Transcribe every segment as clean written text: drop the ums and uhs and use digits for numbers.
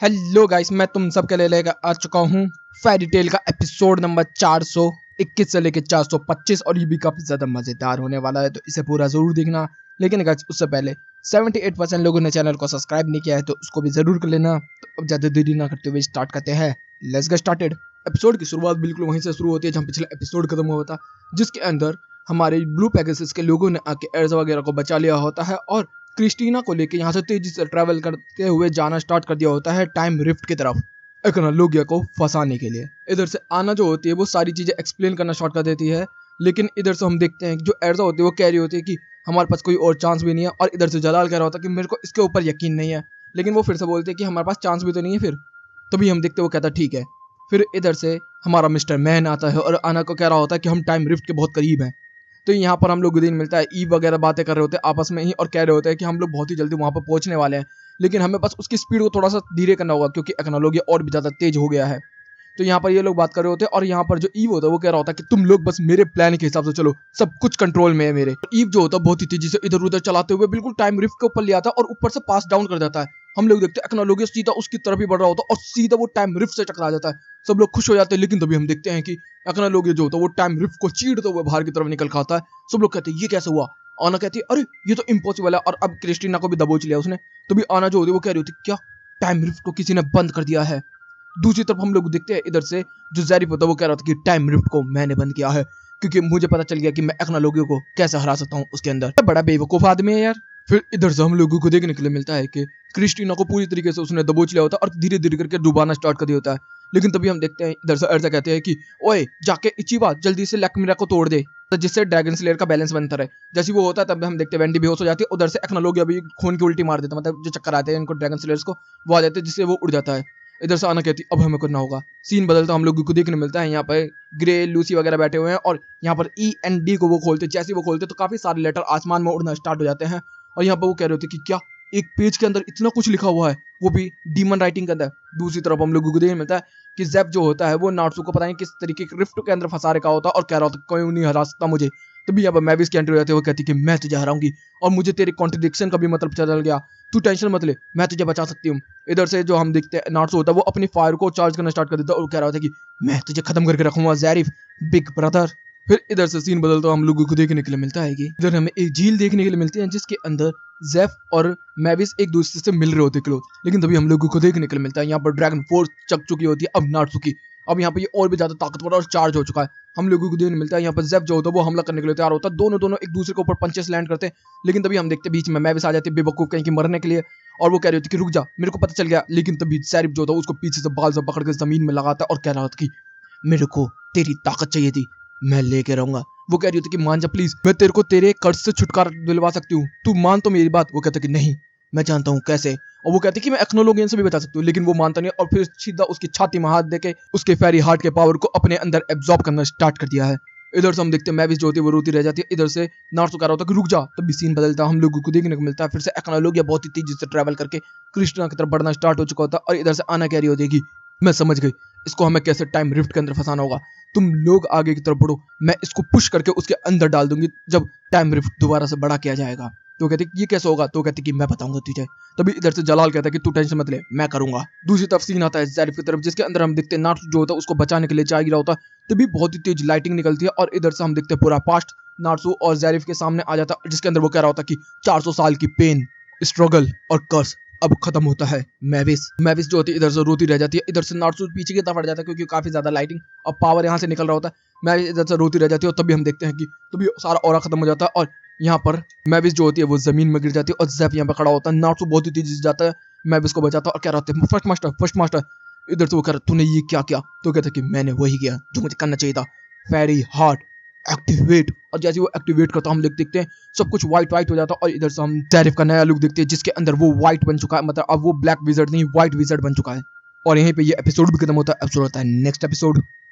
Hello guys, मैं तुम सबके लिए लेकर आ चुका हूँ फेरी टेल का एपिसोड नंबर 421 से लेकर 425 और ये भी काफी ज्यादा मजेदार होने वाला है, तो इसे पूरा जरूर देखना। लेकिन गाइस उससे पहले 78% लोगों ने चैनल को सब्सक्राइब नहीं किया है, तो उसको भी जरूर कर लेना। तो अब ज्यादा देरी ना करते हुए स्टार्ट करते हैं। Let's get started. एपिसोड की शुरुआत बिल्कुल वहीं से शुरू होती है जहाँ पिछला एपिसोड खत्म हुआ था, जिसके अंदर हमारे ब्लू पेगासस के लोगों ने आके एर्जा वगैरह को बचा लिया होता है और क्रिस्टीना को लेके यहाँ से तेजी से ट्रैवल करते हुए जाना स्टार्ट कर दिया होता है टाइम रिफ्ट की तरफ, एक्नोलॉगिया को फंसाने के लिए। इधर से आना जो होती है वो सारी चीजें एक्सप्लेन करना स्टार्ट कर देती है, लेकिन इधर से हम देखते हैं कि जो एर्जा होती है वो कह रही होती है कि हमारे पास कोई और चांस भी नहीं है, और इधर से जलाल कह रहा होता है कि मेरे को इसके ऊपर यकीन नहीं है, लेकिन वो फिर से बोलते हैं कि हमारे पास चांस भी तो नहीं है। फिर तभी हम देखते हैं वो कहता है ठीक है। फिर इधर से हमारा मिस्टर मैन आता है और आना को कह रहा होता है कि हम टाइम रिफ्ट के बहुत करीब हैं। तो यहाँ पर हम लोग दिन मिलता है, ईव वगैरह बातें कर रहे होते हैं आपस में ही और कह रहे होते हैं कि हम लोग बहुत ही जल्दी वहां पर पहुंचने वाले हैं, लेकिन हमें बस उसकी स्पीड को थोड़ा सा धीरे करना होगा क्योंकि एक्नोलॉजिया और भी ज्यादा तेज हो गया है। तो यहाँ पर ये लोग बात कर रहे होते हैं और यहाँ पर जो ईव होता है वो कह रहा होता है कि तुम लोग बस मेरे प्लान के हिसाब से चलो, सब कुछ कंट्रोल में है मेरे। ईव जो होता है बहुत ही तेजी से इधर उधर चलाते हुए बिल्कुल टाइम रिफ्ट के ऊपर ले आता है और ऊपर से पास डाउन कर देता है। हम लोग देखते हैं एक्नोलॉजिया सीधा उसकी तरफ ही बढ़ रहा होता है और सीधा वो टाइम रिफ्ट से टकरा जाता है। सब लोग खुश हो जाते हैं, लेकिन तभी हम देखते हैं कि एक्नोलॉजिया जो होता है वो टाइम रिफ्ट को चीरते हुए बाहर की तरफ निकल खाता है। सब लोग कहते हैं ये कैसे हुआ। आना कहती है अरे ये तो इम्पॉसिबल है, और अब क्रिस्टीना को भी दबोच लिया उसने। तभी आना जो होती है वो कह रही होती क्या टाइम रिफ्ट को किसी ने बंद कर दिया है। दूसरी तरफ हम लोग देखते हैं इधर से जो ज़ैरिफ होता है वो कह रहा था कि टाइम रिफ्ट को मैंने बंद किया है क्योंकि मुझे पता चल गया कि मैं एक्नोलॉजिया को कैसे हरा सकता हूँ उसके अंदर। बड़ा बेवकूफ आदमी है यार। फिर इधर से हम लोगों को देखने के लिए मिलता है कि क्रिस्टीना को पूरी तरीके से उसने दबोच लिया होता है और धीरे धीरे करके डुबाना स्टार्ट कर दिया होता है। लेकिन तभी हम देखते हैं इधर से एर्जा कहते हैं कि ओए जाके इचिबा जल्दी से लैक्मिरा को तोड़ दे, जिससे ड्रैगन स्लेयर का बैलेंस बनता रहे। जैसे वो होता है तब हम देखते हैं वेंडी बेहोश हो जाती है, उधर से एक्नोलॉजिया भी खून की उल्टी मार देता है, मतलब जो चक्कर आते हैं इनको ड्रैगन स्लेयर्स को वो आ जाते हैं, जिससे वो उड़ जाता है। इधर से आना कहती अब हमें करना होगा। सीन बदलता हम लोगों को देखने मिलता है, यहाँ पर ग्रे लूसी वगैरह बैठे हुए हैं और यहाँ पर END को वो खोलते, जैसे वो खोलते तो काफी सारे लेटर आसमान में उड़ना स्टार्ट हो जाते हैं। और यहाँ पर वो कह रहे होते कि क्या एक पेज के अंदर इतना कुछ लिखा हुआ है, वो भी डीमन राइटिंग के अंदर। दूसरी तरफ हम लोगों को देखने मिलता है कि ज़ेप जो होता है वो नार्सू को पता नहीं किस तरीके के रिफ्ट के अंदर फंसा रखा होता है और कह रहा होता कोई नहीं हरा सकता मुझे। तभी यहाँ पर मैविस की एंट्री हो जाती है, वो कहती कि मैं तुझे हराऊंगी और मुझे तेरे कॉन्ट्रडिक्शन का भी मतलब चल गया, तू टेंशन मत ले, मैं तुझे बचा सकती हूँ। इधर से जो हम देखते हैं नार्सो होता है वो अपनी फायर को चार्ज करना स्टार्ट कर देता है और कह रहा होता है कि मैं तुझे खत्म करके रखूंगा ज़ैरिफ बिग ब्रदर। फिर इधर से सीन बदलता हम लोगों को देखने के लिए मिलता है कि इधर हमें एक झील देखने के लिए मिलती है जिसके अंदर ज़ेफ और मैविस एक दूसरे से मिल रहे होते क्लोज। लेकिन तभी हम लोगों को देखने के लिए मिलता है यहाँ पर ड्रैगन फोर्स चक चुकी होती है अब नार्सो की। अब यहाँ पर ये और भी ज्यादा ताकतवर और चार्ज हो चुका है। हम लोगों को देखने मिलता है यहाँ पर ज़ेफ जो होता है वो हमला करने के लिए तैयार होता है, दोनों एक दूसरे के ऊपर पंचेस लैंड करते हैं। लेकिन तभी हम देखते हैं बीच में मैविस आ जाती है बेवकूफ कहीं की मरने के लिए, और वो कह रही होती कि रुक जा मेरे को पता चल गया। लेकिन तभी ज़ैरिफ जो था उसको पीछे से बाल से पकड़ कर जमीन में लगाता है और कह रहा था कि मेरे को तेरी ताकत चाहिए थी, मैं लेके रहूंगा। वो कह रही होती कि मान जा प्लीज, मैं तेरे को तेरे कर्ज से छुटकारा दिलवा सकती हूँ, तू मान तो मेरी बात। वो कहता कि नहीं मैं जानता हूँ कैसे, और वो कहते कि मैं एक्नोलॉजियन से भी बता सकती हूँ, लेकिन वो मानता नहीं और फिर सीधा उसकी छाती में हाथ देके उसके फेरी हार्ट के पावर को अपने अंदर एब्जॉर्ब करना स्टार्ट कर दिया है। इधर से हम देखते हैं मैविस जो होती है वो रोती रह जाती है। इधर से नार्सो कह रहा होता है कि रुक जा, तभी सीन बदलता हम लोगों को देखने को मिलता है फिर से एक्नोलॉजिया बहुत ही तेजी से ट्रैवल करके क्रिस्टीना की तरफ बढ़ना स्टार्ट हो चुका होता है। और इधर से आना कह रही होती है कि मैं समझ गई, इसको हमें कैसे टाइम रिफ्ट के अंदर फंसाना होगा, तुम लोग आगे की तरफ बढ़ो, मैं इसको पुश करके उसके अंदर डाल दूंगी जब टाइम रिफ्ट दोबारा से बड़ा किया जाएगा। तो कहते ये कैसे होगा, तो कहते कि मैं बताऊंगा तुझे। तभी इधर से जलाल कहता है कि तू टेंशन मत ले, मैं करूंगा। दूसरी तरफ सीन आता है ज़ैरिफ की तरफ, जिसके अंदर हम देखते हैं नार्सो जो होता है उसको बचाने के लिए जा गिरा होता है। तभी बहुत ही तेज लाइटिंग निकलती है और इधर से हम देखते हैं पूरा पास्ट नार्सो और ज़ैरिफ के सामने आ जाता है, जिसके अंदर वो कह रहा होता है कि 400 साल की पेन, स्ट्रगल और कर्स अब खत्म होता है। मैविस जो होती है इधर से रोती रह जाती है। इधर से नार्सो पीछे की तरफ हट जाता है क्योंकि काफी ज्यादा लाइटिंग और पावर यहाँ से निकल रहा होता है। मैविस इधर से रोती रह जाती है और तभी हम देखते हैं कि तभी सारा ऑरा खत्म हो जाता है और यहाँ पर मैविस जो होती है वो जमीन में गिर जाती है और ज़ेफ यहाँ पर खड़ा होता है। नार्सो बहुत ही तेजी से जाता है, मैविस को बचाता है और कह रहा है फर्स्ट मास्टर। इधर से वो कह रहा तूने ये क्या किया, तो कहता है कि मैंने वही किया जो मुझे करना चाहिए था, फेरी हार्ट एक्टिवेट। और जैसे वो एक्टिवेट करता हम देखते हैं सब कुछ व्हाइट हो जाता है। और इधर से हम ज़ैरिफ का नया लुक देखते हैं जिसके अंदर वो व्हाइट बन चुका है, मतलब अब वो ब्लैक विज़र्ड नहीं व्हाइट विज़र्ड बन चुका है। और यहीं पे ये एपिसोड भी खत्म होता है। एपिसोड होता है नेक्स्ट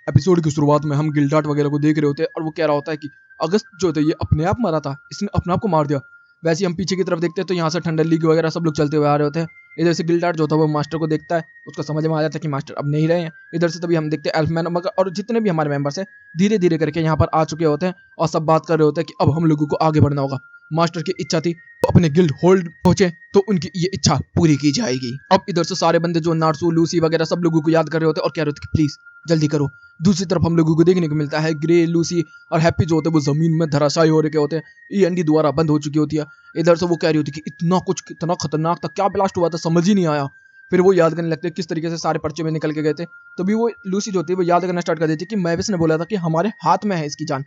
एपिसोड की शुरुआत में हम गिल्डार्ट वगैरह को देख रहे होते हैं और वो कह रहा होता है कि अगस्त जो होता है ये अपने आप मरा था, इसने अपने आप को मार दिया। वैसे हम पीछे की तरफ देखते हैं तो यहाँ से थंडर लीग वगैरह सब लोग चलते हुए आ रहे होते हैं। इधर से गिल्डार्ड जो होता है वो मास्टर को देखता है, उसको समझ में आ जाता है कि मास्टर अब नहीं रहे हैं। इधर से तभी हम देखते हैं एल्फमैन और जितने भी हमारे मेंबर्स हैं धीरे धीरे करके यहाँ पर आ चुके होते हैं और सब बात कर रहे होते हैं कि अब हम लोगों को आगे बढ़ना होगा। मास्टर की इच्छा थी तो अपने गिल्ड होल्ड पहुंचे तो उनकी ये इच्छा पूरी की जाएगी। अब इधर से सारे बंदे जो नार्सू लूसी वगैरह सब लोगों को याद कर रहे होते हैं और कह रहे होते कि प्लीज जल्दी करो। दूसरी तरफ हम लोगों को देखने को मिलता है ग्रे, लूसी और हैप्पी जो होते हैं वो जमीन में धराशायी हो रखे होते हैं, ईएनडी द्वारा बंद हो चुकी होती है। इधर से वो कह रही होती कि इतना कुछ कितना खतरनाक था, क्या ब्लास्ट हुआ था समझ ही नहीं आया। फिर वो याद करने लगते हैं किस तरीके से सारे पर्चे में निकल के गए थे। तभी वो लूसी जो होती है वो याद करना स्टार्ट कर देती है कि मैविस ने बोला था कि हमारे हाथ में है इसकी जान,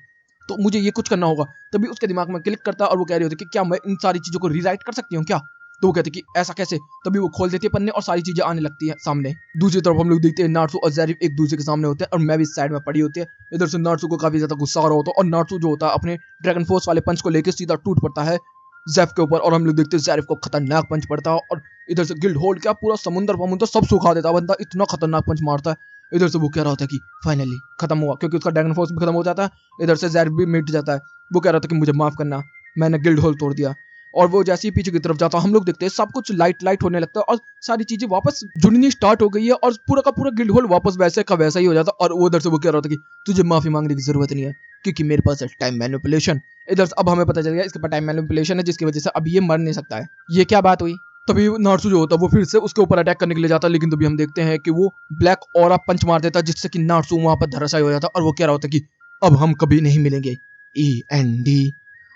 तो मुझे ये कुछ करना होगा। तभी उसके दिमाग में क्लिक करता है और वो कह रही होती है कि क्या मैं इन सारी चीजों को रीराइट कर सकती हूँ क्या। तो वो कहते कि ऐसा कैसे। तभी वो खोल देती है पन्ने और सारी चीजें आने लगती है सामने। दूसरी तरफ हम लोग देखते हैं नार्सू और ज़ैरिफ एक दूसरे के सामने होते हैं और मैं भी साइड में पड़ी होती है। इधर से नार्सू को काफी ज्यादा गुस्सा आ रहा होता है और नार्सू जो होता है अपने ड्रैगन फोर्स वाले पंच को लेकर सीधा टूट पड़ता है ज़ैफ के ऊपर और हम लोग देखते हैं ज़ैरिफ को खतरनाक पंच पड़ता है और इधर से गिल्ड होल्ड क्या पूरा समुंदर सब सुखा देता है बंदा, इतना खतरनाक पंच मारता है। इधर से वो कह रहा होता है कि फाइनली खत्म हुआ क्योंकि उसका ड्रैगन फोर्स भी खत्म हो जाता है। इधर से ज़ैरिफ भी मिट जाता है। वो कह रहा था कि मुझे माफ करना, मैंने गिल्ड होल्ड तोड़ दिया। और वो जैसे ही पीछे की तरफ जाता है हम लोग देखते हैं सब कुछ लाइट होने लगता है और सारी चीजें वापस जुड़नी स्टार्ट हो गई है और पूरा का पूरा गिल्ड होल्ड वापस वैसे का वैसा ही हो जाता है। और वो उधर से वो कह रहा था कि तुझे माफी मांगने की जरूरत नहीं है क्योंकि मेरे पास है टाइम मैनिपुलेशन। इधर से अब हमें पता चल गया इसके पास टाइम मैनिपुलेशन है जिसकी वजह से अब ये मर नहीं सकता है। ये क्या बात हुई। तभी नार्सू जो होता है वो फिर से उसके ऊपर अटैक करने के लिए जाता है, लेकिन तभी हम देखते हैं कि वो ब्लैक ऑरा पंच मार देता है जिससे कि नार्सू वहां पर धराशायी हो जाता है और वो कह रहा होता है कि अब हम कभी नहीं मिलेंगे END।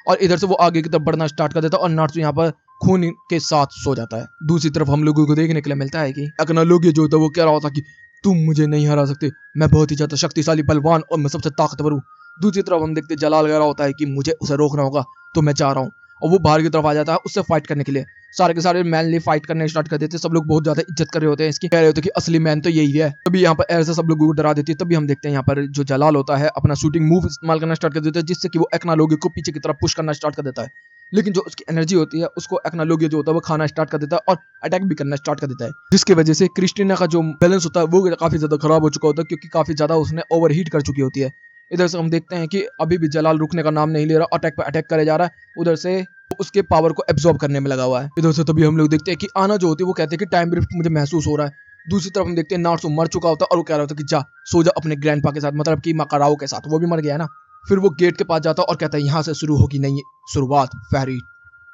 और इधर से वो आगे की तरफ बढ़ना स्टार्ट कर देता है और नार्सू यहाँ पर खून के साथ सो जाता है। दूसरी तरफ हम लोगों को देखने के लिए मिलता है कि अकनालोगिया जो होता है वो कह रहा होता कि तुम मुझे नहीं हरा सकते, मैं बहुत ही ज्यादा शक्तिशाली बलवान और मैं सबसे ताकतवर हूँ। दूसरी तरफ हम देखते जलाल कह रहा होता है कि मुझे उसे रोकना होगा तो मैं चाह रहा हूँ और वो बाहर की तरफ आ जाता है उससे फाइट करने के लिए। सारे के सारे मैनली फाइट करने स्टार्ट कर देते हैं, सब लोग बहुत ज्यादा इज्जत कर रहे होते हैं इसकी, कह रहे होते हैं कि असली मैन तो यही है। तभी यहाँ पर ऐसे सब लोगों को डरा देती है। तभी हम देखते हैं यहाँ पर जो जलाल होता है अपना शूटिंग मूव इस्तेमाल करना स्टार्ट कर देता है जिससे कि वो एक्नालोगिया को पीछे की तरफ पुश करना स्टार्ट कर देता है। लेकिन जो उसकी एनर्जी होती है उसको एक्नालोगिया जो होता है वो खाना स्टार्ट कर देता है और अटैक भी करना स्टार्ट कर देता है, जिसकी वजह से क्रिस्टीना का जो बैलेंस होता है वो काफी ज्यादा खराब हो चुका होता है क्योंकि काफी ज्यादा उसने ओवरहीट कर चुकी होती है। इधर से हम देखते हैं कि अभी भी जलाल रुकने का नाम नहीं ले रहा, अटैक पे अटैक करे जा रहा है, उधर से उसके पावर को एब्जॉर्ब करने में लगा हुआ है। इधर से तभी हम लोग देखते हैं कि आना जो होती है वो कहते हैं कि टाइम रिफ्ट मुझे महसूस हो रहा है। दूसरी तरफ हम देखते हैं नार्सू मर चुका होता है और वो कह रहा होता है कि जा सो जा अपने ग्रैंडपा के साथ, मतलब कि मकाराओ के साथ, वो भी मर गया है ना। फिर वो गेट के पास जाता है और कहता है यहाँ से शुरू होगी नई शुरुआत, फेरी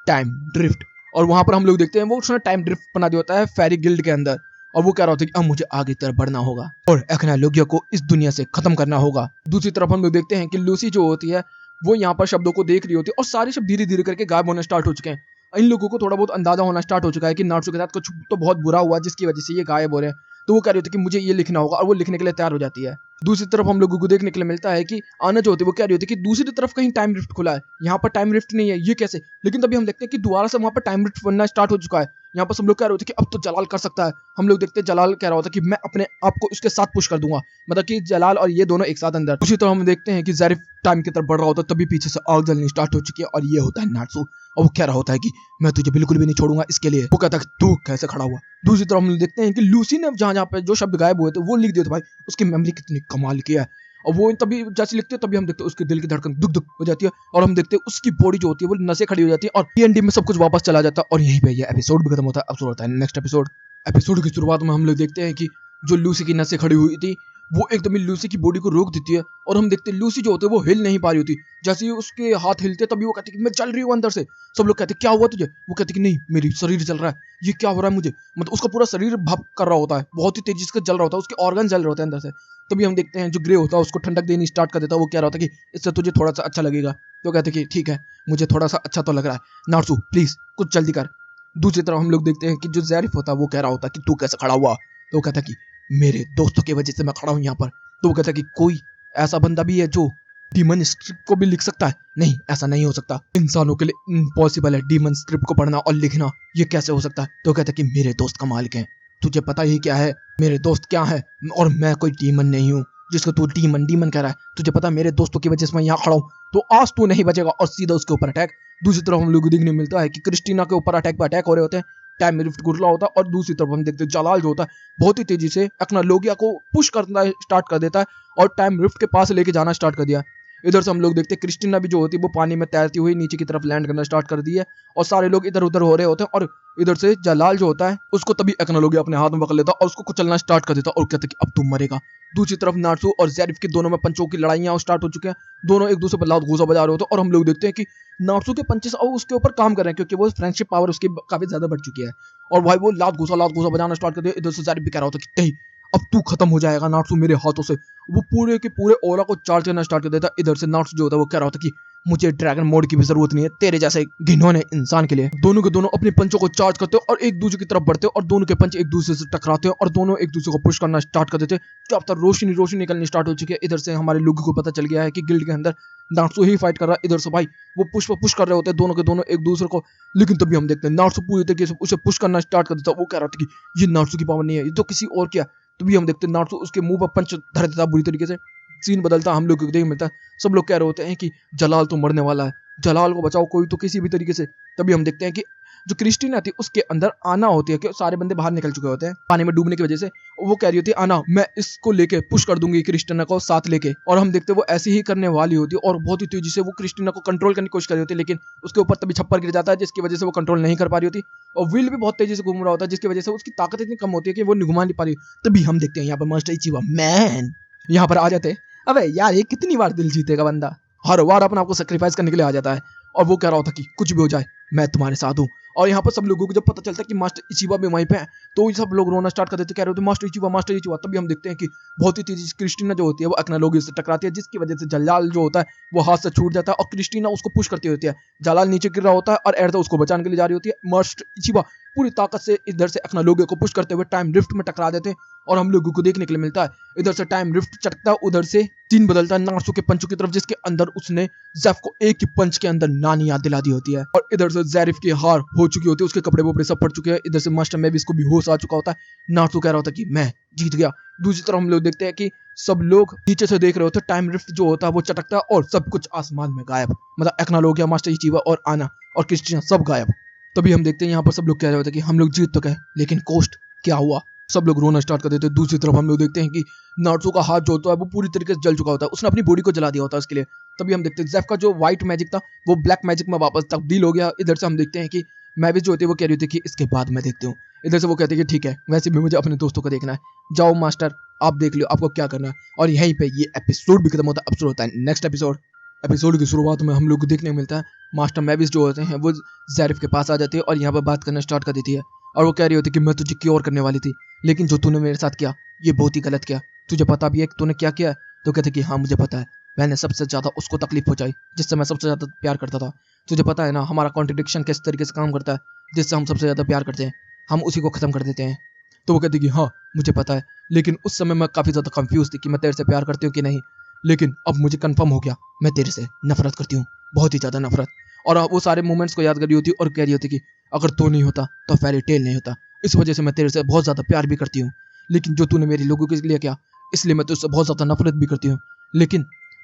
टाइम ड्रिफ्ट। और वहां पर हम लोग देखते हैं वो उसने टाइम ड्रिफ्ट बना दिया होता है फेरी गिल्ड के अंदर और वो कह रहा होता है कि अब मुझे आगे तरफ बढ़ना होगा और एक्नालोगिया को इस दुनिया से खत्म करना होगा। दूसरी तरफ हम लोग देखते हैं कि लूसी जो होती है वो यहाँ पर शब्दों को देख रही होती है और सारे शब्द धीरे धीरे करके गायब होने स्टार्ट हो चुके हैं। इन लोगों को थोड़ा बहुत अंदाजा होना स्टार्ट हो चुका है कि नार्सू के साथ कुछ तो बहुत बुरा हुआ जिसकी वजह से ये गायब हो रहे हैं। तो वो कह रही होती है कि मुझे ये लिखना होगा और वो लिखने के लिए तैयार हो जाती है। दूसरी तरफ हम लोगों को देखने के लिए मिलता है कि आना जो होती है वो कह रही होती है कि दूसरी तरफ कहीं टाइम रिफ्ट खुला है, यहाँ पर टाइम रिफ्ट नहीं है, ये कैसे। लेकिन तभी हम देखते हैं कि दोबारा से वहां पर टाइम रिफ्ट बनना स्टार्ट हो चुका है। यहाँ पर सब लोग कह रहे होते हैं कि अब तो जलाल कर सकता है। हम लोग देखते हैं जलाल कह रहा होता है कि मैं अपने आप को उसके साथ पुश कर दूंगा, मतलब कि जलाल और ये दोनों एक साथ अंदर। दूसरी तरफ हम देखते हैं कि ज़ैरिफ टाइम की तरफ बढ़ रहा होता है, तभी पीछे से आग जलनी स्टार्ट हो चुकी है और ये होता है नार्सू और वो कह रहा होता है कि मैं तुझे बिल्कुल भी नहीं छोड़ूंगा इसके लिए। वो कहता है तू कैसे खड़ा हुआ। दूसरी तरफ हम देखते हैं कि लूसी ने जहाँ जहाँ पे जो शब्द गायब हुए थे वो लिख दिए थे। भाई उसकी मेमोरी कितनी कमाल की है। और वो तभी जैसे लिखते हैं तभी हम देखते हैं उसके दिल की धड़कन दुक दुक हो जाती है और हम देखते हैं उसकी बॉडी जो होती है वो नसें खड़ी हो जाती है और TND में सब कुछ वापस चला जाता है और यहीं पे ये एपिसोड भी खत्म होता है। अब शुरू होता है नेक्स्ट एपिसोड की शुरुआत में हम लोग देखते हैं कि जो लूसी की नसें खड़ी हुई थी वो एकदम ही लूसी की बॉडी को रोक देती है और हम देखते हैं लूसी जो होती है वो हिल नहीं पा रही होती। जैसे ही उसके हाथ हिलते तभी वो कहती है कि मैं चल रही हूँ अंदर से। सब लोग कहते हैं क्या हुआ तुझे, वो कहती है कि नहीं मेरी शरीर चल रहा है, ये क्या हो रहा है मुझे, मतलब उसका पूरा शरीर भाप कर रहा होता है, बहुत ही तेजी से जल रहा होता है, उसके ऑर्गन जल रहे होते हैं अंदर से। तभी हम देखते हैं जो ग्रे होता है उसको ठंडक देनी स्टार्ट कर देता है। वो कह रहा होता है कि इससे तुझे थोड़ा सा अच्छा लगेगा। तो कहते हैं कि ठीक है मुझे थोड़ा सा अच्छा तो लग रहा है, नार्सू प्लीज कुछ जल्दी कर। दूसरी तरफ हम लोग देखते हैं कि जो ज़ैरिफ होता है वो कह रहा होता है कि तू कैसे खड़ा हुआ। तो वो कहता है कि मेरे दोस्तों की वजह से मैं खड़ा हूँ यहाँ पर। तो वो कहता है कि कोई ऐसा बंदा भी है जो डीमन स्क्रिप्ट को भी लिख सकता है। नहीं ऐसा नहीं हो सकता, इंसानों के लिए इम्पॉसिबल है डीमन स्क्रिप्ट को पढ़ना और लिखना, ये कैसे हो सकता है। तो कहता है कि मेरे दोस्त कमाल के हैं, तुझे पता ही क्या है मेरे दोस्त क्या है, और मैं कोई डीमन नहीं हूँ जिसको तू डीमन कह रहा है। तुझे पता है मेरे दोस्तों की वजह से मैं यहाँ खड़ा हूँ, तो आज तू नहीं बचेगा। और सीधा उसके ऊपर अटैक। दूसरी तरफ हम लोग को देखने मिलता है कि क्रिस्टीना के ऊपर अटैक पे अटैक हो रहे होते हैं, टाइम रिफ्ट गुरला होता है। और दूसरी तरफ हम देखते हैं जलाल जो होता है बहुत ही तेजी से एक्नालोगिया को पुश करना स्टार्ट कर देता है और टाइम रिफ्ट के पास लेके जाना स्टार्ट कर दिया। इधर से हम लोग देखते हैं क्रिस्टीना भी जो होती है वो पानी में तैरती हुई नीचे की तरफ लैंड करना स्टार्ट कर दी है और सारे लोग इधर उधर हो रहे होते हैं। और इधर से जलाल जो होता है उसको तभी एक्नोलॉगी अपने हाथ में पकड़ लेता और उसको कुचलना स्टार्ट कर देता और कहता कि अब तुम मरेगा। दूसरी तरफ नार्सू और ज़ेरिफ के दोनों में पंचों की लड़ाइयां स्टार्ट हो चुकी हैं। दोनों एक दूसरे पर लात घूसा बजा रहे होते हैं और हम लोग देखते हैं कि नार्सू के पंचेस और उसके ऊपर काम कर रहे हैं क्योंकि वो फ्रेंडशिप पावर उसकी काफी ज्यादा बढ़ चुकी है। और भाई वो लात घूसा बजाना स्टार्ट कर दिया। इधर से ज़ेरिफ भी कह रहा होता कि नहीं अब तू खत्म हो जाएगा नार्सू मेरे हाथों से। वो पूरे के पूरे ओरा को चार्ज करना स्टार्ट कर देता। इधर से नार्सू जो होता है वो कह रहा होता कि मुझे ड्रैगन मोड की भी जरूरत नहीं है तेरे जैसे घिनौने इंसान के लिए। दोनों के दोनों अपने पंचों को चार्ज करते हैं और एक दूसरे की तरफ बढ़ते हैं और दोनों के पंच एक दूसरे से टकराते हैं और दोनों एक दूसरे को पुश करना स्टार्ट कर देते हैं। तो अब तक रोशनी निकलनी स्टार्ट हो चुकी है। इधर से हमारे लोगों को पता चल गया है कि गिल्ड के अंदर नार्सू ही फाइट कर रहा है। इधर से भाई वो पुश कर रहे होते हैं दोनों के दोनों एक दूसरे को। लेकिन तभी हम देखते हैं नार्सू पूरी तरीके से उसे पुश करना स्टार्ट कर देता। वो कह रहा था कि ये नार्सू की पावर नहीं है, ये तो किसी और क्या। तभी हम देखते हैं नार्सू उसके मुंह पर पंच धर देता बुरी तरीके से। सीन बदलता, हम लोग को देखने मिलता है सब लोग कह रहे होते हैं कि जलाल तो मरने वाला है, जलाल को बचाओ कोई तो किसी भी तरीके से। तभी हम देखते हैं कि जो क्रिस्टीना थी उसके अंदर आना होती है कि सारे बंदे बाहर निकल चुके होते हैं पानी में डूबने की वजह से। वो कह रही होती है आना मैं इसको लेके पुश कर दूंगी क्रिस्टीना को साथ लेके। और हम देखते हैं वो ऐसे ही करने वाली होती है और बहुत ही तेजी से वो क्रिस्टीना को कंट्रोल करने की कोशिश कर रही होती है। लेकिन उसके ऊपर तभी छप्पर गिर जाता है जिसकी वजह से वो कंट्रोल नहीं कर पा रही होती और व्हील भी बहुत तेजी से घूम रहा होता है जिसकी वजह से उसकी ताकत इतनी कम होती है कि वो घुमा नहीं पा रही। तभी हम देखते हैं यहाँ पर मास्टर इचिबा मैन यहाँ पर आ जाते हैं। अबे यार ये कितनी बार दिल जीतेगा बंदा, हर बार अपने आपको सेक्रीफाइस करने के लिए आ जाता है। और वो कह रहा होता कि कुछ भी हो जाए मैं तुम्हारे साथ हूँ। और यहाँ पर सब लोगों को जब पता चलता है कि मास्टर इचिबा भी वहीं पे है तो सब लोग रोना स्टार्ट कर देते, कह रहे होते मास्टर इचिबा। तभी हम देखते हैं कि बहुत ही तेजी से क्रिस्टीना जो होती है वो एक्नोलॉगी से टकराती है जिसकी वजह से जलाल जो होता है वो हाथ से छूट जाता है और क्रिस्टीना उसको पुश करती होती है। जलाल नीचे गिर रहा होता है और एर्दा उसको बचाने के लिए जा रही होती है। मास्टर इचिबा पूरी ताकत से इधर से एक्नोलॉगी को पुश करते हुए टाइम रिफ्ट में टकरा देते हैं और हम लोगों को देखने के लिए मिलता है इधर से टाइम रिफ्ट चटकता है, उधर से सीन बदलता है नार्सू के पंचों की तरफ जिसके अंदर उसने ज़ेफ को एक ही पंच के अंदर नानी याद दिला दी होती है। और इधर से ज़ेरिफ की हार हो चुकी होती है, उसके कपड़े वपड़े सब फट चुके हैं। इधर से मास्टर मेविस को भी होश आ चुका होता है। नार्सू कह रहा होता है कि मैं जीत गया। दूसरी तरफ हम लोग देखते हैं कि सब लोग नीचे से देख रहे होते हैं, टाइम रिफ्ट जो होता है वो चटकता है और सब कुछ आसमान में गायब, मतलब एक्नोलॉगी, मास्टर इचिबा और आना और क्रिस्टीना सब गायब। तभी हम देखते हैं यहाँ पर सब लोग कह रहे होते हैं कि हम लोग जीत तो गए लेकिन कॉस्ट क्या हुआ। सब लोग रोना स्टार्ट कर देते हैं। दूसरी तरफ हम लोग देखते हैं कि नार्सू का हाथ जो होता है वो पूरी तरीके से जल चुका होता है, उसने अपनी बॉडी को जला दिया होता है उसके लिए। तभी हम देखते हैं ज़ेफ का जो व्हाइट मैजिक था वो ब्लैक मैजिक में वापस तब्दील हो गया। इधर से हम देखते हैं कि मैविस जो होती है वो कह रही होती है कि इसके बाद मैं देखती हूँ। इधर से वो कहते हैं कि ठीक है वैसे भी मुझे अपने दोस्तों को देखना है, जाओ मास्टर आप देख लो आपको क्या करना है। और यहीं पे ये एपिसोड भी खत्म होता है। अब शुरू होता है नेक्स्ट एपिसोड की शुरुआत में हम लोग को देखने को मिलता है मास्टर मैविस जो होते हैं वो ज़ेरिफ के पास आ जाती है और यहाँ पर बात करना स्टार्ट कर देती है। और वो कह रही होती है कि मैं तुझे क्योर करने वाली थी लेकिन जो तूने मेरे साथ किया ये बहुत ही गलत किया, तुझे पता भी है कि तूने क्या किया। तो कहते कि हाँ मुझे पता है, मैंने सबसे ज़्यादा उसको तकलीफ पहुंचाई जिससे मैं सबसे ज़्यादा प्यार करता था। तुझे पता है ना हमारा कॉन्ट्रडिक्शन किस तरीके से काम करता है, जिससे हम सबसे ज़्यादा प्यार करते हैं हम उसी को ख़त्म कर देते हैं। तो वो कहती कि हाँ मुझे पता है, लेकिन उस समय मैं काफ़ी ज़्यादा कंफ्यूज थी कि मैं तेरे से प्यार करती हूँ कि नहीं, लेकिन अब मुझे कंफर्म हो गया मैं तेरे से नफरत करती हूँ, बहुत ही ज़्यादा नफरत। और वो सारे मोमेंट्स को याद कर रही होती और कह रही होती कि अगर तू नहीं होता तो फेरी टेल नहीं होता, इस वजह से मैं तेरे से बहुत ज़्यादा प्यार भी करती हूँ, लेकिन जो तूने मेरे लोगों के लिए किया इसलिए मैं तुझसे बहुत ज़्यादा नफरत भी करती हूँ। लेकिन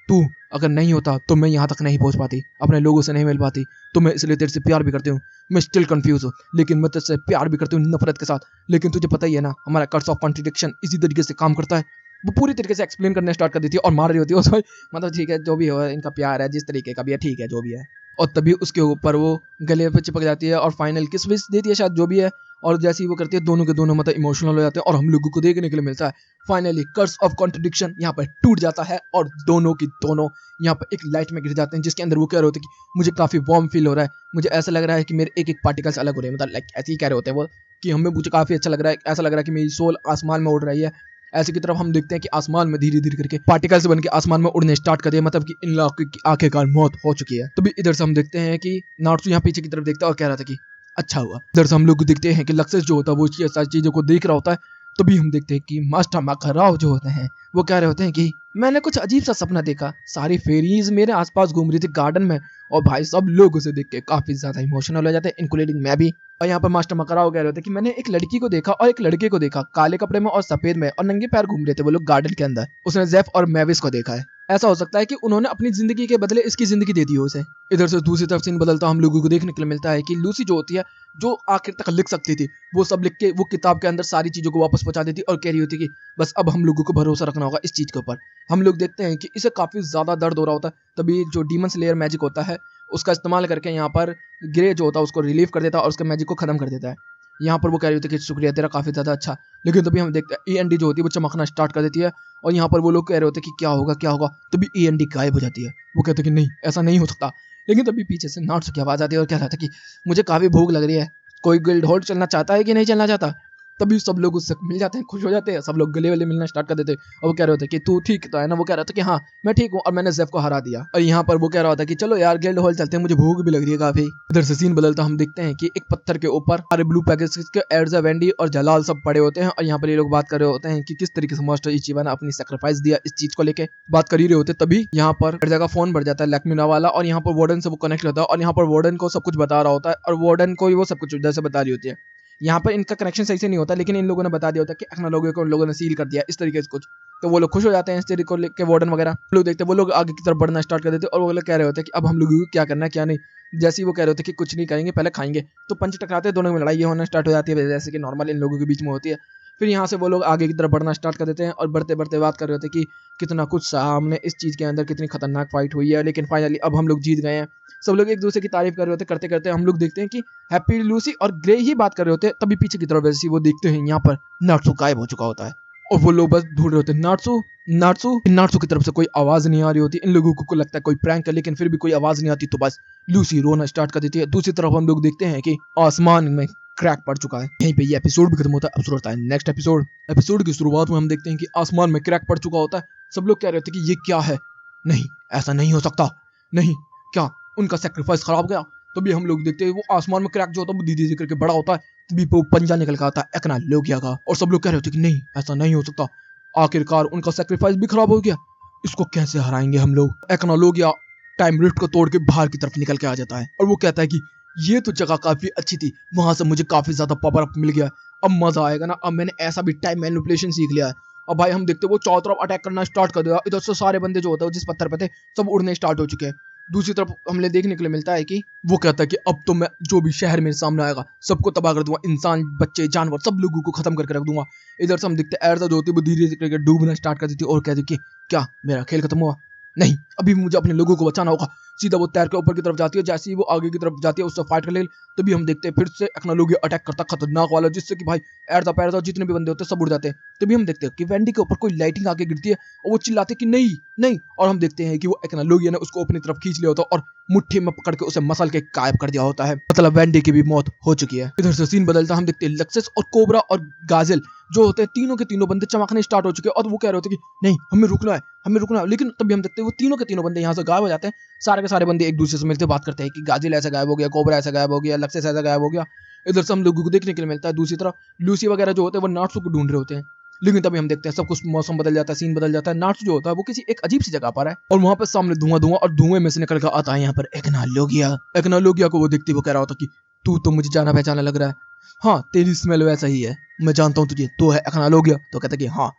तू अगर नहीं होता तो मैं यहाँ तक नहीं पहुँच पाती, अपने लोगों से नहीं मिल पाती, तो मैं इसलिए तेरे से प्यार भी करती हूँ। मैं स्टिल कंफ्यूज हूँ लेकिन मैं तेरे से प्यार भी करती हूँ नफरत के साथ। लेकिन तुझे पता ही है ना हमारा कर्स ऑफ कॉन्ट्रडिक्शन इसी तरीके से काम करता है। वो पूरी तरीके से एक्सप्लेन करने स्टार्ट कर देती है और मार रही होती है उसको, मतलब ठीक है जो भी हो इनका प्यार है जिस तरीके का भी है ठीक है जो भी है। और तभी उसके ऊपर वो गले पे चिपक जाती है और फाइनल किस विस देती है शायद जो भी है। और जैसे ही वो करती है दोनों के दोनों मतलब इमोशनल हो जाते हैं और हम लोगों को देखने के लिए मिलता है फाइनली कर्स ऑफ कॉन्ट्रडिक्शन यहाँ पर टूट जाता है और दोनों की दोनों यहाँ पर एक लाइट में गिर जाते हैं जिसके अंदर वो कह रहे होते हैं कि मुझे काफ़ी वार्म फील हो रहा है, मुझे ऐसा लग रहा है कि मेरे एक एक पार्टिकल्स अलग हो रहे हैं, मतलब लाइक ऐसे ही कह रहे होते हैं वो कि हमें मुझे काफ़ी अच्छा लग रहा है, ऐसा लग रहा है कि मेरी सोल आसमान में उड़ रही है। ऐसे की तरफ हम देखते हैं कि आसमान में धीरे धीरे करके पार्टिकल्स बन के आसमान में उड़ने स्टार्ट कर दिए, मतलब कि इन लोगों की आखिरकार मौत हो चुकी है। तो भी इधर से हम देखते हैं कि नारुतो यहाँ पीछे की तरफ देखता है और कह रहा था कि अच्छा हुआ। इधर से हम लोग देखते हैं कि लक्ष्य जो होता है वो सारी चीजों को देख रहा होता है। तभी हम देखते हैं कि मास्टर माकाराव जो होते हैं वो कह रहे होते हैं कि मैंने कुछ अजीब सा सपना देखा, सारी फेरीज मेरे आसपास घूम रही थी गार्डन में और भाई सब लोग उसे देख के काफी ज्यादा इमोशनल हो जाते हैं इंक्लूडिंग मैं भी। और यहाँ पर मास्टर मकराव कह रहे थे कि मैंने एक लड़की को देखा और एक लड़के को देखा काले कपड़े में और सफेद में और नंगे पैर घूम रहे थे वो लोग गार्डन के अंदर। उसने जेफ और मैविस को देखा है ऐसा हो सकता है कि उन्होंने अपनी जिंदगी के बदले इसकी जिंदगी दे दी हो उसे। इधर से दूसरी तरफ सीन बदलता हम लोगों को देखने के लिए मिलता है कि लूसी जो होती है, जो आखिर तक लिख सकती थी, वो सब लिख के वो किताब के अंदर सारी चीजों को वापस पहुंचा देती और कह रही होती कि बस अब हम लोगों को भरोसा रखना होगा इस चीज के ऊपर। हम लोग देखते हैं कि इसे काफी ज्यादा दर्द हो रहा होता है, तभी जो डीमन स्लेयर मैजिक होता है उसका इस्तेमाल करके यहाँ पर ग्रे जो होता है उसको रिलीव कर देता है और उसके मैजिक को खत्म कर देता है। यहाँ पर वो कह रही होती है कि शुक्रिया तेरा, काफी ज्यादा अच्छा। लेकिन तभी हम देखते हैं END जो होती है वो चमकना स्टार्ट कर देती है और यहाँ पर वो लोग कह रहे होते हैं कि क्या होगा क्या होगा, तभी END गायब हो जाती है। वो कहते हैं कि नहीं ऐसा नहीं हो सकता। लेकिन तभी पीछे से नाट्सो की आवाज आती है और कह रहा था कि मुझे काफी भूख लग रही है, कोई गिल्ड होल्ड चलना चाहता है कि नहीं चलना चाहता। तभी सब लोग उससे मिल जाते हैं, खुश हो जाते हैं, सब लोग गले वाले मिलना स्टार्ट कर देते हैं और वो कह रहे होते हैं कि तू ठीक तो है ना। वो कह रहा था कि हाँ मैं ठीक हूँ और मैंने जेफ को हरा दिया। और यहाँ पर वो कह रहा होता है कि चलो यार गिल्ड हॉल चलते हैं, मुझे भूख भी लग रही है काफी। इधर से सीन बदलता हम देखते हैं कि एक पत्थर के ऊपर सारे ब्लू पैकेट्स के एर्जा, वेंडी और जलाल सब पड़े होते हैं और यहाँ पर ये लोग बात कर रहे होते हैं कि किस तरीके से मास्टर इचिबा ने अपनी सेक्रीफाइस दिया इस चीज को लेके बात कर ही रहे होते। तभी यहाँ पर एर्जा का फोन बढ़ जाता है लैक्मिना वाला और यहाँ पर वार्डन से वो कनेक्ट होता है और यहाँ पर वार्डन को सब कुछ बता रहा होता है और वार्डन को वो सब कुछ उधर से बता रही होती है। यहाँ पर इनका कनेक्शन सही से नहीं होता, लेकिन इन लोगों ने बता दिया होता है कि एक्नोलॉजी को उन लोगों ने सील कर दिया इस तरीके से कुछ। तो वो लोग खुश हो जाते हैं इस तरीके को लेकर, वार्डन वगैरह लोग देखते हैं, वो लोग आगे की तरफ बढ़ना स्टार्ट कर देते हैं और वो लोग कह रहे होते हैं कि अब हम लोगों को क्या करना है क्या नहीं। जैसे ही वो कह रहे होते हैं कि कुछ नहीं करेंगे पहले खाएंगे, तो पंच टकराते हैं, दोनों में लड़ाई होना स्टार्ट हो जाती है जैसे कि नॉर्मल इन लोगों के बीच में होती है। फिर यहाँ से वो लोग आगे की तरफ बढ़ना स्टार्ट कर देते हैं और बढ़ते बढ़ते बात कर रहे होते हैं कि कितना कुछ सहा हमने इस चीज़ के अंदर, कितनी खतरनाक फाइट हुई है, लेकिन फाइनली अब हम लोग जीत गए हैं। सब लोग एक दूसरे की तारीफ कर रहे होते, करते करते हम लोग देखते हैं कि हैप्पी, लूसी और ग्रे ही बात कर रहे होते हैं। तभी पीछे की तरफ वैसे ही वो देखते हैं यहाँ पर नाट्सो गायब हो चुका होता है और वो लोग बस ढूंढ रहे होते हैं नाट्सो नाट्सो। नाट्सो की तरफ से कोई आवाज नहीं आ रही होती, इन लोगों को लगता है कोई प्रैंक है, लेकिन फिर भी कोई आवाज नहीं आती। तो बस लूसी रोना स्टार्ट कर देती है। दूसरी तरफ हम लोग देखते हैं कि आसमान में क्रैक पड़ चुका है। यहीं पे ये एपिसोड भी खत्म होता है। अब शुरू होता है नेक्स्ट एपिसोड। एपिसोड की शुरुआत में हम देखते हैं कि आसमान में क्रैक पड़ चुका होता है। सब लोग कह रहे थे कि ये क्या है, नहीं ऐसा नहीं हो सकता, नहीं क्या उनका सेक्रीफाइस खराब गया। तभी हम लोग देखते हैं वो आसमान में क्रैक जो होता है वो धीरे धीरे करके बड़ा होता है। तभी वो पंजा निकल के आता है एक्नोलॉजिया का और सब लोग कह रहे होते कि नहीं ऐसा नहीं हो सकता, आखिरकार उनका सेक्रीफाइस भी खराब हो गया, इसको कैसे हराएंगे हम लोग। एक्नोलॉजिया टाइम रिफ्ट को तोड़ के बाहर की तरफ निकल के आ जाता है और वो कहता है कि ये तो जगह काफी अच्छी थी, वहां से मुझे काफी ज्यादा पावर अप मिल गया, अब मजा आएगा ना, अब मैंने ऐसा भी टाइम मैनिपुलेशन सीख लिया है। अब भाई हम देखते वो चारों तरफ अटैक करना स्टार्ट कर दिया। इधर से सारे बंदे जो होते हैं जिस पत्थर पे थे सब उड़ने स्टार्ट हो चुके हैं। दूसरी तरफ हमने देखने के लिए मिलता है कि वो कहता है कि अब तो मैं जो भी शहर मेरे सामने आएगा सबको तबाह कर दूंगा, इंसान बच्चे जानवर सब लोगों को खत्म करके रख दूंगा। इधर से हम देखते हैं एर्जा जो होती है वो धीरे धीरे करके डूबना स्टार्ट कर देती है और कहती है कि क्या मेरा खेल खत्म हुआ, नहीं अभी मुझे अपने लोगों को बचाना होगा। सीधा वो तैर के ऊपर की तरफ जाती है, जैसे ही वो आगे की तरफ जाती है उससे फाइट कर ले। तभी हम देखते हैं फिर से एक्नोलॉजिया अटैक करता खतरनाक वाला, जिससे कि भाई एर्जा पैरजा जितने भी बंदे होते हैं सब उड़ जाते हैं। तभी हम देखते हैं कि वेंडी के ऊपर कोई लाइटिंग आके गिरती है और वो चिल्लाते कि नहीं नहीं, और हम देखते हैं कि वो एक्नोलॉजिया ने उसको अपनी तरफ खींच लिया होता है और मुट्ठी में पकड़ के उसे मसल के गायब कर दिया होता है। मतलब वेंडी की भी मौत हो चुकी है। इधर से सीन बदलता हम देखते हैं लक्सेस और कोबरा और गाजिल जो होते हैं तीनों के तीनों बंदे चमकने स्टार्ट हो चुके हैं और वो कह रहे होते हैं कि नहीं हमें रुकना है, हमें रुकना है। लेकिन तभी हम देखते हैं वो तीनों के तीनों बंदे यहाँ से गायब हो जाते हैं। सारे के सारे बंदे एक दूसरे से मिलते बात करते हैं कि गाजिल ऐसा गायब हो गया, कोबरा ऐसा गायब हो गया, लक्सेस ऐसा गायब हो गया। इधर से हम लोगों को देखने के लिए मिलता है दूसरी तरफ लूसी वगैरह जो होते हैं वो नाट्सो को ढूंढ रहे होते हैं। लेकिन तभी हम देखते हैं सब कुछ मौसम बदल जाता है, सीन बदल जाता है। नाट्सो जो होता है वो किसी एक अजीब सी जगह पर है और वहां पर सामने धुआं धुआं और धुएं में से निकल कर आता है यहाँ पर एक्नोलॉजिया। एक्नोलॉजिया को वो देखती वो कह रहा होता कि तू तो मुझे जाना पहचाना लग रहा है, हाँ तेरी स्मेल वैसा ही है, मैं जानता हूँ तुझे, तो है एक्नोलॉजिया। तो कहता कि हाँ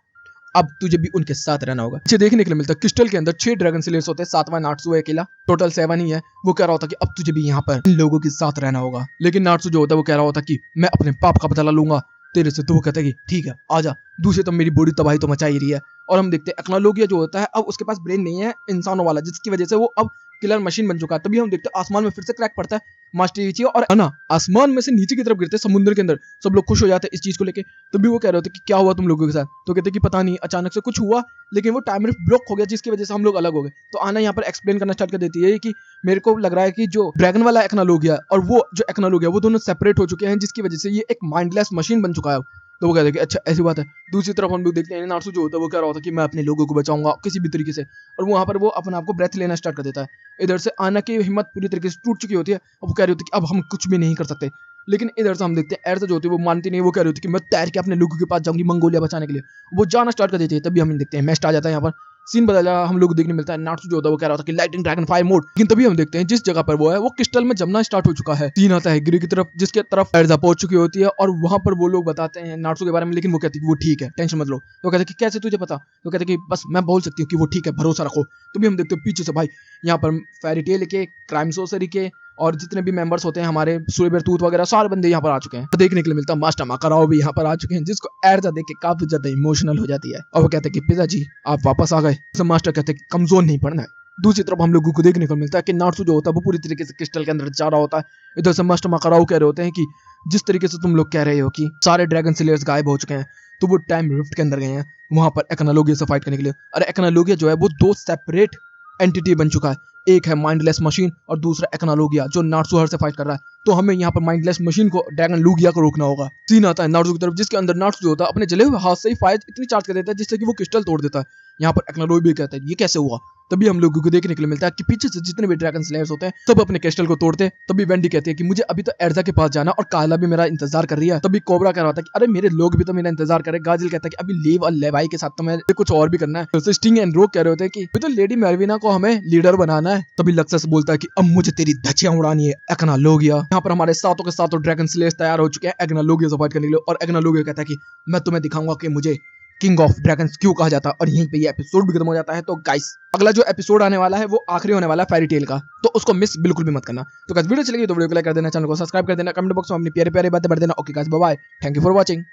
अब तुझे भी उनके साथ रहना होगा। अच्छे देखने के लिए मिलता है क्रिस्टल के अंदर 6 ड्रैगन स्लेयर्स होते हैं, 7वां नाट्सो है अकेला, टोटल 7 ही है। वो कह रहा होता कि अब तुझे भी यहाँ पर इन लोगों के साथ रहना होगा। लेकिन नाट्सो जो होता है वो कह रहा होता कि मैं अपने पाप का बदला लूंगा तेरे से। तो वो कहता है कि ठीक है आजा। दूसरी तो मेरी बॉडी तबाही तो मचा ही रही है। और हम देखते हैं एक्नोलॉजिया जो होता है अब उसके पास ब्रेन नहीं है इंसानों वाला, जिसकी वजह से वो अब किलर मशीन बन चुका है। तभी हम देखते हैं आसमान में फिर से क्रैक पड़ता है, मास्टर इचिबा और अन्ना आसमान में से नीचे की तरफ गिरते हैं समुद्र के अंदर। सब लोग खुश हो जाते हैं इस चीज को लेके। तभी वो कह रहे होते कि क्या हुआ तुम लोगों के साथ। तो कहते कि पता नहीं अचानक से कुछ हुआ, लेकिन वो टाइम रिफ्ट ब्लॉक हो गया जिसकी वजह से हम लोग अलग हो गए। तो आना यहाँ पर एक्सप्लेन करना स्टार्ट कर देती है कि मेरे को लग रहा है कि जो ड्रैगन वाला एक्नोलॉजिया और वो जो एक्नोलॉजिया वो दोनों सेपरेट हो चुके हैं, जिसकी वजह से ये एक माइंडलेस मशीन बन चुका है। तो वो कहते हैं कि अच्छा ऐसी बात है। दूसरी तरफ हम लोग देखते हैं नाट्सो जो होता है वो कह रहा होता है कि मैं अपने लोगों को बचाऊंगा किसी भी तरीके से, और वहां पर वो अपने आप को ब्रेथ लेना स्टार्ट कर देता है। इधर से आना की हिम्मत पूरी तरीके से टूट चुकी होती है और वो कह रही होती है कि अब हम कुछ भी नहीं कर सकते। लेकिन इधर से हम देखते हैं एर्जा जो होती है वो मानती नहीं, वो कह रही होती है कि मैं तैर के अपने लोगों के पास जाऊंगी मंगोलिया बचाने के लिए। वो जाना स्टार्ट कर देती है। तभी हम देखते हैं मेस्ट आ जाता है यहाँ पर। सीन बदला, हम लोग को देखने मिलता है नार्सू जो होता है वो कह रहा होता है कि लाइटिंग ड्रैगन फायर मोड, लेकिन तभी हम देखते हैं जिस जगह पर वो है वो क्रिस्टल में जमना स्टार्ट हो चुका है। सीन आता है गिरी की तरफ, जिसके तरफ एर्जा पहुंच चुकी होती है और वहां पर वो लोग बताते हैं नार्सू के बारे में, लेकिन वो कहती है कि वो ठीक है, टेंशन मत लो। तो कहते हैं कि कैसे तुझे पता? तो कहते हैं कि बस मैं बोल सकती हूँ कि वो ठीक है, भरोसा रखो। तभी हम देखते हैं पीछे से भाई यहाँ पर फेरी टेल के, क्राइम सोसरी के और जितने भी मेंबर्स होते हैं हमारे सूर्यबेरतूत वगैरह सारे बंदे यहाँ पर आ चुके हैं। तो देखने के लिए मिलता है मास्टर माकाराओ भी यहाँ पर आ चुके हैं, जिसको एर्जा देख के काफी ज्यादा इमोशनल हो जाती है और वो कहते हैं कि पिताजी आप वापस आ गए। तो मास्टर कहते हैं कि कमजोर नहीं पड़ना है। दूसरी तरफ हम लोगों को देखने को मिलता है कि नार्सू जो होता है वो पूरी तरीके से क्रिस्टल के अंदर जा रहा होता है। इधर से मास्टर माकाराओ कह रहे होते हैं कि जिस तरीके से तुम लोग कह रहे हो कि सारे ड्रैगन स्लेयर्स गायब हो चुके हैं, तो वो टाइम रिफ्ट के अंदर गए हैं वहां पर एक्नालोगिया से फाइट करने के लिए। और एक्नालोगिया जो है वो दो सेपरेट एंटिटी बन चुका है, एक है माइंडलेस मशीन और दूसरा एक्नालोगिया जो नार्सू से फाइट कर रहा है। तो हमें यहाँ पर माइंडलेस मशीन को ड्रैगन लूगिया को रोकना होगा। सीन आता है नार्सू की तरफ, जिसके अंदर नार्सू जो होता है अपने जले हुए हाथ से ही फायर इतनी चार्ज कर देता है जिससे कि वो क्रिस्टल तोड़ देता है। यहाँ पर एक्नालोगिया भी कहता है ये कैसे हुआ। तभी हम लोगों को देखने के लिए मिलता है कि पीछे से जितने भी ड्रैगन स्लेयर्स होते हैं सब अपने क्रिस्टल को तोड़ते हैं। तभी वेंडी कहती है कि मुझे अभी तो एर्जा के पास जाना और कायला भी मेरा इंतजार कर रही है। तभी कोबरा कह रहा था कि अरे मेरे लोग भी तो मेरा इंतजार करे। गाजिल कहता है कि अभी लीव और लेवाई के साथ तो मैं कुछ और भी करना है। तो स्टिंग एंड रोक कह रहे होते हैं कि अभी तो लेडी मेरविना को हमें लीडर बनाना है। तभी लक्सस बोलता है कि अब मुझे तेरी धचियां उड़ानी है एक्नालोगिया। यहाँ पर हमारे सातों के सातों ड्रैगन स्लेयर्स तैयार हो चुके हैं एक्नालोगिया से फाइट करने के लिए और एक्नालोगिया कहता है कि मैं तुम्हें दिखाऊंगा कि मुझे किंग ऑफ ड्रैगन्स क्यों कहा जाता है। और यहीं पे ये एपिसोड भी खत्म हो जाता है। तो गाइस अगला जो एपिसोड आने वाला है वो आखिरी होने वाला है फेरी टेल का, तो उसको मिस बिल्कुल भी मत करना। तो गाइस वीडियो चलेगी तो वीडियो को लाइक कर देना, चैनल को सब्सक्राइब कर देना, कमेंट बॉक्स में अपनी प्यारे प्यारे बातें भर देना। Okay guys bye bye, thank you for watching.